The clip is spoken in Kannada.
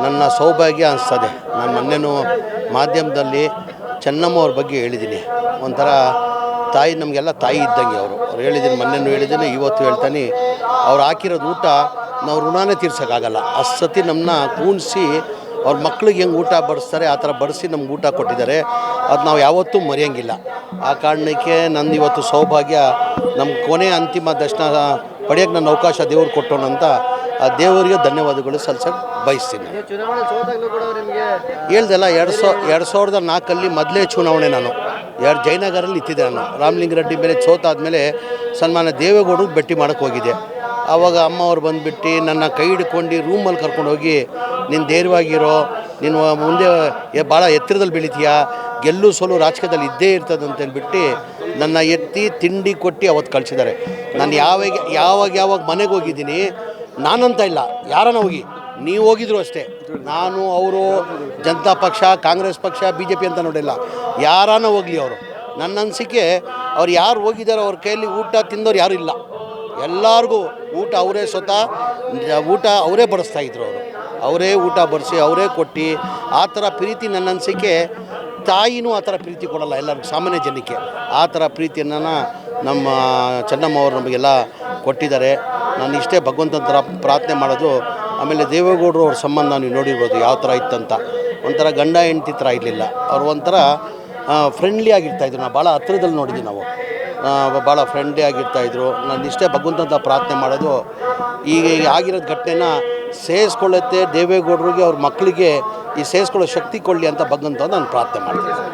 ನನ್ನ ಸೌಭಾಗ್ಯ ಅನಿಸ್ತದೆ. ನಾನು ಮೊನ್ನೆನೂ ಮಾಧ್ಯಮದಲ್ಲಿ ಚೆನ್ನಮ್ಮ ಅವ್ರ ಬಗ್ಗೆ ಹೇಳಿದ್ದೀನಿ. ಒಂಥರ ತಾಯಿ, ನಮಗೆಲ್ಲ ತಾಯಿ ಇದ್ದಂಗೆ ಅವರು ಹೇಳಿದ್ದೀನಿ, ಮೊನ್ನೆನೂ ಹೇಳಿದ್ದೀನಿ, ಇವತ್ತು ಹೇಳ್ತಾನೆ. ಅವ್ರು ಹಾಕಿರೋದು ಊಟ ನಾವು ಋಣನೇ ತೀರ್ಸೋಕ್ಕಾಗಲ್ಲ. ಸತಿ ನಮ್ಮನ್ನ ಕೂಣಿಸಿ ಅವ್ರ ಮಕ್ಳಿಗೆ ಹೆಂಗೆ ಊಟ ಬಡಿಸ್ತಾರೆ ಆ ಥರ ಬಡಿಸಿ ನಮ್ಗೆ ಊಟ ಕೊಟ್ಟಿದ್ದಾರೆ. ಅದು ನಾವು ಯಾವತ್ತೂ ಮರೆಯೋಂಗಿಲ್ಲ. ಆ ಕಾರಣಕ್ಕೆ ನಂದು ಇವತ್ತು ಸೌಭಾಗ್ಯ, ನಮ್ಮ ಕೊನೆ ಅಂತಿಮ ದರ್ಶನ ಪಡೆಯೋಕ್ಕೆ ನನ್ನ ಅವಕಾಶ ದೇವ್ರು ಕೊಟ್ಟೋಣಂತ ಆ ದೇವರಿಗೆ ಧನ್ಯವಾದಗಳು ಸಲ್ಲಿಸೋಕೆ ಬಯಸ್ತೀನಿ. ಹೇಳ್ದಲ್ಲ, 2004 ಮೊದಲೇ ಚುನಾವಣೆ ನಾನು ಜಯನಗರಲ್ಲಿ ನಿಂತಿದ್ದೆ. ನಾನು ರಾಮಲಿಂಗಾರೆಡ್ಡಿ ಮೇಲೆ ಸೋತಾದ್ಮೇಲೆ ಸನ್ಮಾನ್ಯ ದೇವೇಗೌಡರಿಗೆ ಭೇಟಿ ಮಾಡೋಕ್ಕೆ ಹೋಗಿದ್ದೆ. ಆವಾಗ ಅಮ್ಮ ಅವ್ರು ಬಂದುಬಿಟ್ಟು ನನ್ನ ಕೈ ಹಿಡ್ಕೊಂಡು ರೂಮಲ್ಲಿ ಕರ್ಕೊಂಡೋಗಿ, ನೀನು ಧೈರ್ಯವಾಗಿರೋ, ನೀನು ಮುಂದೆ ಭಾಳ ಎತ್ತರದಲ್ಲಿ ಬೆಳಿತೀಯಾ, ಗೆಲ್ಲು ಸೋಲು ರಾಜಕೀಯದಲ್ಲಿ ಇದ್ದೇ ಇರ್ತದೆ ಅಂತೇಳ್ಬಿಟ್ಟು ನನ್ನ ಎತ್ತಿ ತಿಂಡಿ ಕೊಟ್ಟು ಅವತ್ತು ಕಳಿಸಿದ್ದಾರೆ. ನಾನು ಯಾವಾಗ ಮನೆಗೆ ಹೋಗಿದ್ದೀನಿ, ನಾನಂತ ಇಲ್ಲ, ಯಾರನ್ನ ಹೋಗಿ ನೀವು ಹೋಗಿದ್ರು ಅಷ್ಟೇ. ನಾನು ಅವರು ಜನತಾ ಪಕ್ಷ, ಕಾಂಗ್ರೆಸ್ ಪಕ್ಷ, BJP ಅಂತ ನೋಡಿಲ್ಲ, ಯಾರನ್ನ ಹೋಗಲಿ ಅವರು. ನನ್ನ ಅನಿಸಿಕೆ, ಅವ್ರು ಯಾರು ಹೋಗಿದ್ದಾರೋ ಅವ್ರ ಕೈಯಲ್ಲಿ ಊಟ ತಿಂದವ್ರು ಯಾರೂ ಇಲ್ಲ. ಎಲ್ಲರಿಗೂ ಊಟ ಅವರೇ ಸ್ವತಃ ಊಟ ಅವರೇ ಬಡಿಸ್ತಾಯಿದ್ರು. ಅವರೇ ಊಟ ಬಡಿಸಿ ಅವರೇ ಕೊಟ್ಟು ಆ ಥರ ಪ್ರೀತಿ. ನನ್ನ ಅನಿಸಿಕೆ ತಾಯಿನೂ ಆ ಥರ ಪ್ರೀತಿ ಕೊಡೋಲ್ಲ ಎಲ್ಲರಿಗೂ, ಸಾಮಾನ್ಯ ಜನಕ್ಕೆ. ಆ ಥರ ಪ್ರೀತಿಯನ್ನು ನಮ್ಮ ಚೆನ್ನಮ್ಮ ಅವರು ನಮಗೆಲ್ಲ ಕೊಟ್ಟಿದ್ದಾರೆ. ನಾನು ಇಷ್ಟೇ ಭಗವಂತನ ಥರ ಪ್ರಾರ್ಥನೆ ಮಾಡೋದು. ಆಮೇಲೆ ದೇವೇಗೌಡರು ಅವ್ರ ಸಂಬಂಧ ನೀವು ನೋಡಿರ್ಬೋದು ಯಾವ ಥರ ಇತ್ತಂತ. ಒಂಥರ ಗಂಡ ಹೆಂಡತಿ ಥರ ಇರಲಿಲ್ಲ. ಅವರು ಒಂಥರ ಫ್ರೆಂಡ್ಲಿ ಆಗಿರ್ತಾಯಿದ್ರು. ನಾವು ಭಾಳ ಹತ್ರದಲ್ಲಿ ನೋಡಿದ್ವಿ, ನಾವು ಭಾಳ ಫ್ರೆಂಡ್ಲಿ ಆಗಿರ್ತಾಯಿದ್ರು. ನಾನು ಇಷ್ಟೇ ಭಗವಂತನ ಪ್ರಾರ್ಥನೆ ಮಾಡೋದು. ಈಗ ಆಗಿರೋದು ಘಟನೆನ ಸೇರಿಸ್ಕೊಳ್ಳುತ್ತೆ ದೇವೇಗೌಡರಿಗೆ, ಅವ್ರ ಮಕ್ಕಳಿಗೆ ಈ ಸೇರಿಸ್ಕೊಳ್ಳೋ ಶಕ್ತಿ ಕೊಡಲಿ ಅಂತ ಭಗವಂತ ನಾನು ಪ್ರಾರ್ಥನೆ ಮಾಡ್ತೀನಿ.